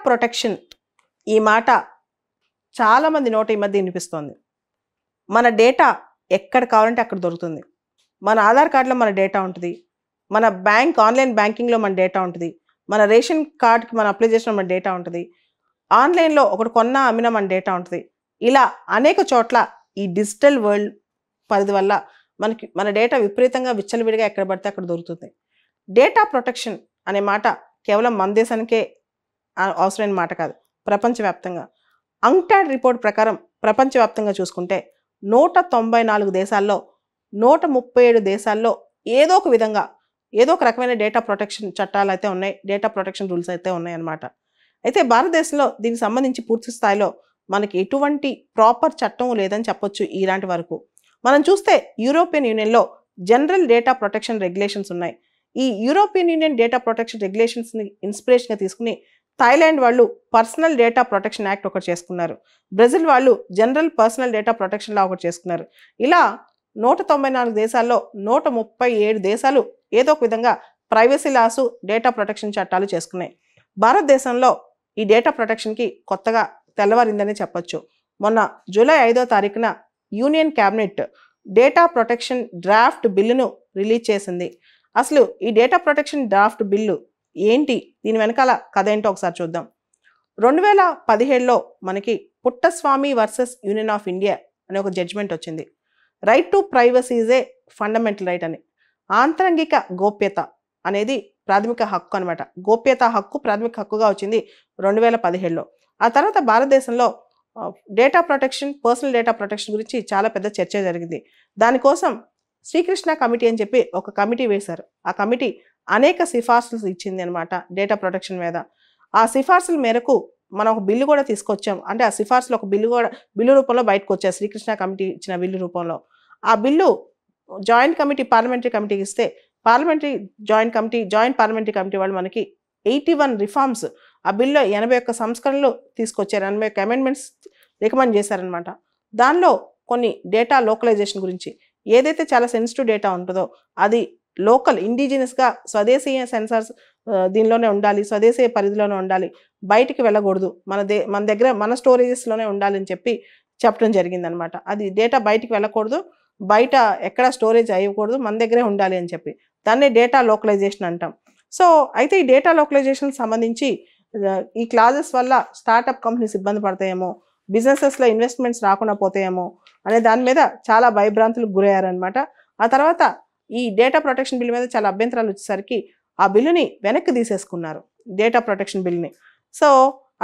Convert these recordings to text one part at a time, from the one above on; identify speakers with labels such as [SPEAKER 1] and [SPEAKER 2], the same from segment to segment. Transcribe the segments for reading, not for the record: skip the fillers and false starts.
[SPEAKER 1] Protection ఈ మాట చాలామంది నోట ఈ మధ్య వినిపిస్తోంది. మన డేటా ఎక్కడ కావాలంటే అక్కడ దొరుకుతుంది. మన ఆధార్ కార్డులో మన డేటా ఉంటుంది, మన ఆన్లైన్ బ్యాంకింగ్లో మన డేటా ఉంటుంది, మన రేషన్ కార్డ్కి మనం అప్లై చేసిన మన డేటా ఉంటుంది, ఆన్లైన్లో ఒకటి కొన్నా అమ్మినా మన డేటా ఉంటుంది. ఇలా అనేక చోట్ల ఈ డిజిటల్ వరల్డ్ పరిధి వల్ల మన డేటా విపరీతంగా విచ్చలవిడిగా ఎక్కడ పడితే అక్కడ దొరుకుతుంది. డేటా ప్రొటెక్షన్ అనే మాట కేవలం మన దేశానికే అవసరమైన మాట కాదు, ప్రపంచవ్యాప్తంగా. అంక్టాడ్ రిపోర్ట్ ప్రకారం ప్రపంచవ్యాప్తంగా చూసుకుంటే 194 దేశాల్లో 137 దేశాల్లో ఏదో ఒక విధంగా ఏదో ఒక రకమైన డేటా ప్రొటెక్షన్ చట్టాలు అయితే ఉన్నాయి, డేటా ప్రొటెక్షన్ రూల్స్ అయితే ఉన్నాయి అన్నమాట. అయితే భారతదేశంలో దీనికి సంబంధించి పూర్తి స్థాయిలో మనకి ఎటువంటి ప్రాపర్ చట్టం లేదని చెప్పొచ్చు ఇలాంటి వరకు. మనం చూస్తే యూరోపియన్ యూనియన్లో జనరల్ డేటా ప్రొటెక్షన్ రెగ్యులేషన్స్ ఉన్నాయి. ఈ యూరోపియన్ యూనియన్ డేటా ప్రొటెక్షన్ రెగ్యులేషన్స్ని ఇన్స్పిరేషన్గా తీసుకుని థాయిలాండ్ వాళ్ళు పర్సనల్ డేటా ప్రొటెక్షన్ యాక్ట్ ఒకటి చేసుకున్నారు. బ్రెజిల్ వాళ్ళు జనరల్ పర్సనల్ డేటా ప్రొటెక్షన్ లా ఒకటి చేసుకున్నారు. ఇలా 194 దేశాల్లో 137 దేశాలు ఏదో ఒక విధంగా ప్రైవసీ లాసు డేటా ప్రొటెక్షన్ చట్టాలు చేసుకున్నాయి. భారతదేశంలో ఈ డేటా ప్రొటెక్షన్కి కొత్తగా తెల్లవారిందని చెప్పొచ్చు. మొన్న జూలై 5వ తారీఖున union cabinet data protection draft బిల్లును రిలీజ్ చేసింది. అసలు ఈ డేటా ప్రొటెక్షన్ డ్రాఫ్ట్ బిల్లు ఏంటి, దీని వెనకాల కథ ఏంటో ఒకసారి చూద్దాం. 2017లో మనకి Puttaswamy versus union of India అనే ఒక జడ్జిమెంట్ వచ్చింది. Right to privacy is a fundamental right అని. ఆంతరంగిక గోప్యత అనేది ప్రాథమిక హక్కు అనమాట. గోప్యత హక్కు ప్రాథమిక హక్కుగా వచ్చింది 2017లో. ఆ తర్వాత భారతదేశంలో data protection, personal data protection గురించి చాలా పెద్ద చర్చ జరిగింది. దానికోసం శ్రీకృష్ణ కమిటీ అని చెప్పి ఒక కమిటీ వేశారు. ఆ కమిటీ అనేక సిఫార్సులు ఇచ్చింది అనమాట డేటా ప్రొటెక్షన్ మీద. ఆ సిఫార్సుల మేరకు మనం ఒక బిల్లు కూడా తీసుకొచ్చాం. అంటే ఆ సిఫార్సులు ఒక బిల్లు రూపంలో బయటకు వచ్చాయి, శ్రీకృష్ణ కమిటీ ఇచ్చిన బిల్లు రూపంలో. ఆ బిల్లు జాయింట్ కమిటీ పార్లమెంటరీ కమిటీకి ఇస్తే జాయింట్ పార్లమెంటరీ కమిటీ వాళ్ళు మనకి 81 రిఫార్మ్స్, ఆ బిల్లో 81 సంస్కరణలు తీసుకొచ్చారు, 81 అమెండ్మెంట్స్ రికమెండ్ చేశారనమాట. దానిలో కొన్ని డేటా లోకలైజేషన్ గురించి, ఏదైతే చాలా సెన్సిటివ్ డేటా ఉంటుందో అది లోకల్ ఇండిజినస్గా స్వదేశీయ సెన్సార్స్ దీనిలోనే ఉండాలి, స్వదేశీయ పరిధిలోనే ఉండాలి, బయటికి వెళ్ళకూడదు, మన దగ్గర మన స్టోరేజెస్లోనే ఉండాలని చెప్పడం జరిగిందనమాట. అది డేటా బయటికి వెళ్ళకూడదు, బయట ఎక్కడ స్టోరేజ్ అయ్యకూడదు, మన దగ్గరే ఉండాలి అని చెప్పి దాన్నే డేటా లోకలైజేషన్ అంటాం. సో అయితే ఈ డేటా లోకలైజేషన్ సంబంధించి ఈ క్లాజెస్ వల్ల స్టార్టప్ కంపెనీస్ ఇబ్బంది పడతాయేమో, బిజినెసెస్లో ఇన్వెస్ట్మెంట్స్ రాకుండా పోతాయేమో అనే దాని మీద చాలా భయభ్రాంతులకు గురయ్యారనమాట. ఆ తర్వాత ఈ డేటా ప్రొటెక్షన్ బిల్ మీద చాలా అభ్యంతరాలు వచ్చేసరికి ఆ బిల్లుని వెనక్కి తీసేసుకున్నారు, డేటా ప్రొటెక్షన్ బిల్ని. సో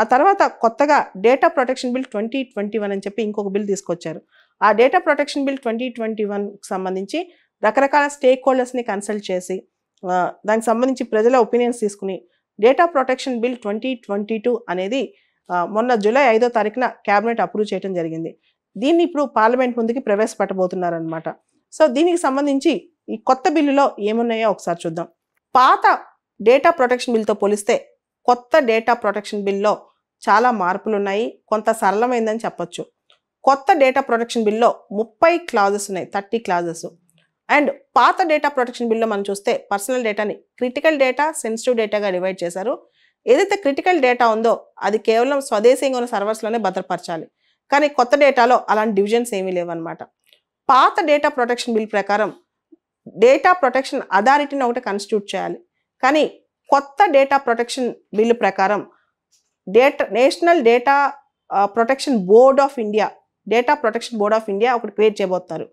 [SPEAKER 1] ఆ తర్వాత కొత్తగా డేటా ప్రొటెక్షన్ బిల్ 2021 అని చెప్పి ఇంకొక బిల్ తీసుకొచ్చారు. ఆ డేటా ప్రొటెక్షన్ బిల్ 2021కి సంబంధించి రకరకాల స్టేక్ హోల్డర్స్ని కన్సల్ట్ చేసి దానికి సంబంధించి ప్రజల ఒపీనియన్స్ తీసుకుని డేటా ప్రొటెక్షన్ బిల్ 2022 అనేది మొన్న జూలై 5వ తారీఖున క్యాబినెట్ అప్రూవ్ చేయడం జరిగింది. దీన్ని ఇప్పుడు పార్లమెంట్ ముందుకి ప్రవేశపెట్టబోతున్నారనమాట. సో దీనికి సంబంధించి ఈ కొత్త బిల్లులో ఏమున్నాయో ఒకసారి చూద్దాం. పాత డేటా ప్రొటెక్షన్ బిల్తో పోలిస్తే కొత్త డేటా ప్రొటెక్షన్ బిల్లో చాలా మార్పులు ఉన్నాయి, కొంత సరళమైందని చెప్పొచ్చు. కొత్త డేటా ప్రొటెక్షన్ బిల్లో 30 క్లాజెస్ ఉన్నాయి, 30 క్లాజెస్. అండ్ పాత డేటా ప్రొటెక్షన్ బిల్లో మనం చూస్తే పర్సనల్ డేటాని క్రిటికల్ డేటా, సెన్సిటివ్ డేటాగా డివైడ్ చేశారు. ఏదైతే క్రిటికల్ డేటా ఉందో అది కేవలం స్వదేశీయంగా ఉన్న సర్వర్స్లోనే భద్రపరచాలి. కానీ కొత్త డేటాలో అలాంటి డివిజన్స్ ఏమీ లేవన్నమాట. పాత డేటా ప్రొటెక్షన్ బిల్ ప్రకారం డేటా ప్రొటెక్షన్ అథారిటీని ఒకటి కాన్స్టిట్యూట్ చేయాలి. కానీ కొత్త డేటా ప్రొటెక్షన్ బిల్లు ప్రకారం national data protection board of India, data protection board of India ఒకటి క్రియేట్ చేయబోతున్నారు.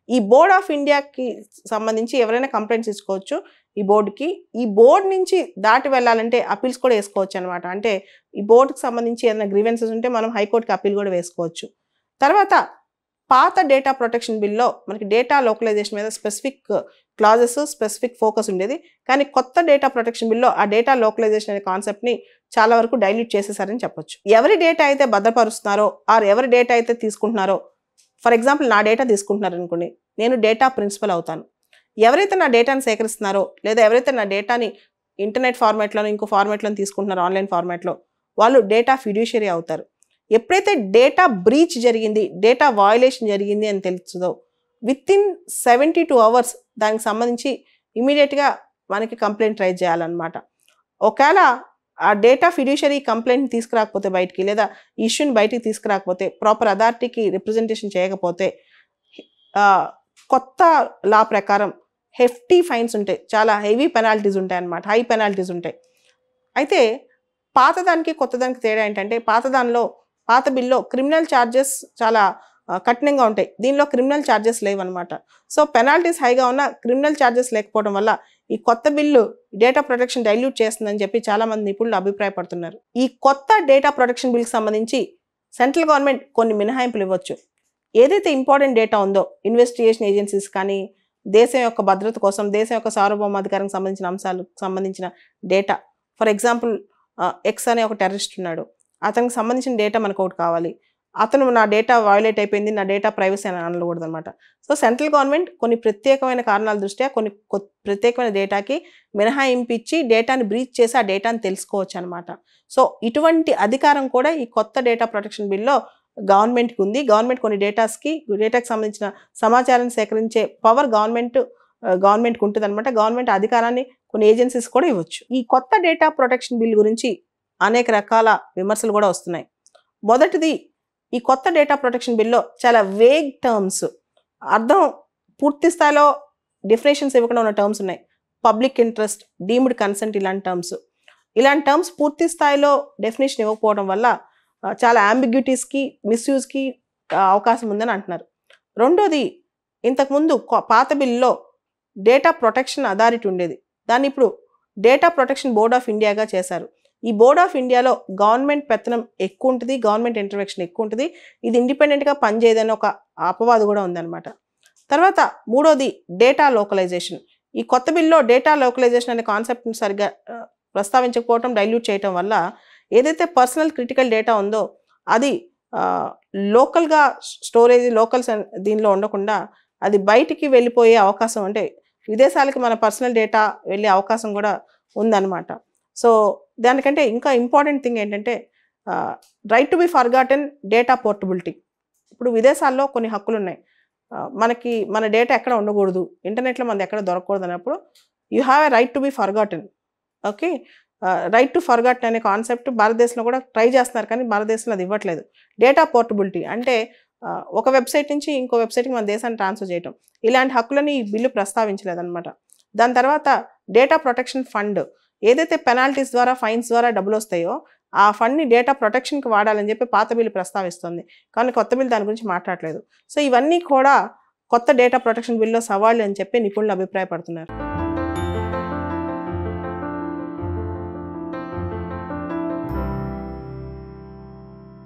[SPEAKER 1] ఈ బోర్డ్ ఆఫ్ ఇండియాకి సంబంధించి ఎవరైనా కంప్లైంట్స్ ఇచ్చుకోవచ్చు ఈ బోర్డుకి. ఈ బోర్డు నుంచి దాటి వెళ్ళాలంటే అప్పీల్స్ కూడా వేసుకోవచ్చు అనమాట. అంటే ఈ బోర్డుకి సంబంధించి ఏదైనా గ్రీవెన్సెస్ ఉంటే మనం హైకోర్టుకి అప్పీల్ కూడా వేసుకోవచ్చు. తర్వాత పాత డేటా ప్రొటెక్షన్ బిల్లో మనకి డేటా లోకలైజేషన్ మీద స్పెసిఫిక్ క్లాజెస్, స్పెసిఫిక్ ఫోకస్ ఉండేది. కానీ కొత్త డేటా ప్రొటెక్షన్ బిల్లో ఆ డేటా లోకలైజేషన్ అనే కాన్సెప్ట్ని చాలా వరకు డైల్యూట్ చేసేసారని చెప్పొచ్చు. ఎవరి డేటా అయితే భద్రపరుస్తున్నారో ఆర్ ఎవరి డేటా అయితే తీసుకుంటున్నారో, ఫర్ ఎగ్జాంపుల్ నా డేటా తీసుకుంటున్నారు అనుకోండి, నేను డేటా ప్రిన్సిపల్ అవుతాను. ఎవరైతే నా డేటాని సేకరిస్తున్నారో లేదా ఎవరైతే నా డేటాని ఇంటర్నెట్ ఫార్మాట్లోనో ఇంకో ఫార్మాట్లో తీసుకుంటున్నారో, ఆన్లైన్ ఫార్మాట్లో, వాళ్ళు డేటా ఫిడ్యూషియరీ అవుతారు. ఎప్పుడైతే డేటా బ్రీచ్ జరిగింది, డేటా వయోలేషన్ జరిగింది అని తెలుస్తుందో వితిన్ 72 hours దానికి సంబంధించి ఇమీడియట్గా మనకి కంప్లైంట్ రైజ్ చేయాలన్నమాట. ఒకవేళ ఆ డేటా ఫిడ్యూషరీ కంప్లైంట్ తీసుకురాకపోతే బయటికి, లేదా ఇష్యూని బయటికి తీసుకురాకపోతే, ప్రాపర్ అథారిటీకి రిప్రజెంటేషన్ చేయకపోతే కొత్త లా ప్రకారం హెఫ్టీ ఫైన్స్ ఉంటాయి, చాలా హెవీ పెనాల్టీస్ ఉంటాయి అన్నమాట, హై పెనాల్టీస్ ఉంటాయి. అయితే పాతదానికి కొత్తదానికి తేడా ఏంటంటే, పాత బిల్లో క్రిమినల్ ఛార్జెస్ చాలా కఠినంగా ఉంటాయి, దీనిలో క్రిమినల్ ఛార్జెస్ లేవన్నమాట. సో పెనాల్టీస్ హైగా ఉన్న క్రిమినల్ ఛార్జెస్ లేకపోవడం వల్ల ఈ కొత్త బిల్లు డేటా ప్రొటెక్షన్ డైల్యూట్ చేస్తుందని చెప్పి చాలామంది నిపుణులు అభిప్రాయపడుతున్నారు. ఈ కొత్త డేటా ప్రొటెక్షన్ బిల్కి సంబంధించి సెంట్రల్ గవర్నమెంట్ కొన్ని మినహాయింపులు ఇవ్వచ్చు. ఏదైతే ఇంపార్టెంట్ డేటా ఉందో, ఇన్వెస్టిగేషన్ ఏజెన్సీస్ కానీ, దేశం యొక్క భద్రత కోసం, దేశం యొక్క సార్వభౌమాధికారానికి సంబంధించిన అంశాలకు సంబంధించిన డేటా, ఫర్ ఎగ్జాంపుల్ ఎక్స్ అనే ఒక టెర్రరిస్ట్ ఉన్నాడు, అతనికి సంబంధించిన డేటా మనకు ఒకటి కావాలి, అతను నా డేటా వైలేట్ అయిపోయింది, నా డేటా ప్రైవసీ అని అనకూడదు అనమాట. సో సెంట్రల్ గవర్నమెంట్ కొన్ని ప్రత్యేకమైన కారణాల దృష్ట్యా కొన్ని ప్రత్యేకమైన డేటాకి మినహాయింపు ఇచ్చి డేటాని బ్రీచ్ చేసి ఆ డేటాని తెలుసుకోవచ్చు అనమాట. సో ఇటువంటి అధికారం కూడా ఈ కొత్త డేటా ప్రొటెక్షన్ బిల్లో గవర్నమెంట్కి ఉంది. గవర్నమెంట్ కొన్ని డేటాకి సంబంధించిన సమాచారాన్ని సేకరించే పవర్ గవర్నమెంట్కి ఉంటుంది అనమాట. గవర్నమెంట్ అధికారాన్ని కొన్ని ఏజెన్సీస్ కూడా ఇవ్వచ్చు. ఈ కొత్త డేటా ప్రొటెక్షన్ బిల్ గురించి అనేక రకాల విమర్శలు కూడా వస్తున్నాయి. మొదటిది, ఈ కొత్త డేటా ప్రొటెక్షన్ బిల్లో చాలా వేగ్ టర్మ్స్, అర్థం పూర్తి స్థాయిలో డెఫినేషన్స్ ఇవ్వకుండా ఉన్న టర్మ్స్ ఉన్నాయి. పబ్లిక్ ఇంట్రెస్ట్, డీమ్డ్ కన్సెంట్, ఇలాంటి టర్మ్స్ పూర్తి స్థాయిలో డెఫినేషన్ ఇవ్వకపోవడం వల్ల చాలా అంబిగ్యూటీస్కి, మిస్యూజ్కి అవకాశం ఉందని అంటున్నారు. రెండోది, ఇంతకుముందు పాత బిల్లో డేటా ప్రొటెక్షన్ అథారిటీ ఉండేది, దాన్ని ఇప్పుడు డేటా ప్రొటెక్షన్ బోర్డ్ ఆఫ్ ఇండియాగా చేశారు. ఈ బోర్డ్ ఆఫ్ ఇండియాలో గవర్నమెంట్ పెత్తనం ఎక్కువ ఉంటుంది, గవర్నమెంట్ ఇంటర్వెన్షన్ ఎక్కువ ఉంటుంది, ఇది ఇండిపెండెంట్గా పనిచేయదని ఒక అపవాదు కూడా ఉందన్నమాట. తర్వాత మూడోది, డేటా లోకలైజేషన్. ఈ కొత్త బిల్లో డేటా లోకలైజేషన్ అనే కాన్సెప్ట్ని సరిగ్గా ప్రస్తావించకపోవటం, డైల్యూట్ చేయటం వల్ల ఏదైతే పర్సనల్ క్రిటికల్ డేటా ఉందో అది లోకల్గా స్టోరేజ్, దీనిలో ఉండకుండా అది బయటికి వెళ్ళిపోయే అవకాశం, అంటే విదేశాలకి మన పర్సనల్ డేటా వెళ్ళే అవకాశం కూడా ఉందన్నమాట. సో దానికంటే ఇంకా ఇంపార్టెంట్ థింగ్ ఏంటంటే right to be forgotten data portability. ఇప్పుడు విదేశాల్లో కొన్ని హక్కులు ఉన్నాయి, మన డేటా ఎక్కడ ఉండకూడదు, ఇంటర్నెట్లో మనది ఎక్కడ దొరకకూడదు అన్నప్పుడు you have a right to be forgotten. Okay, right to forgotten అనే కాన్సెప్ట్ భారతదేశంలో కూడా ట్రై చేస్తున్నారు, కానీ భారతదేశంలో అది ఇవ్వట్లేదు. డేటా పోర్టబిలిటీ అంటే ఒక వెబ్సైట్ నుంచి ఇంకో వెబ్సైట్కి మన దేశాన్ని ట్రాన్స్ఫర్ చేయటం, ఇలాంటి హక్కులని ఈ బిల్లు ప్రస్తావించలేదన్నమాట. దాని తర్వాత డేటా ప్రొటెక్షన్ ఫండ్, ఏదైతే పెనాల్టీస్ ద్వారా, ఫైన్స్ ద్వారా డబ్బులు వస్తాయో ఆ ఫండ్ని డేటా ప్రొటెక్షన్కి వాడాలని చెప్పి పాత బిల్లు ప్రస్తావిస్తుంది, కానీ కొత్త బిల్లు దాని గురించి మాట్లాడలేదు. సో ఇవన్నీ కూడా కొత్త డేటా ప్రొటెక్షన్ బిల్లో సవాళ్ళు అని చెప్పి నిపుణులు అభిప్రాయపడుతున్నారు.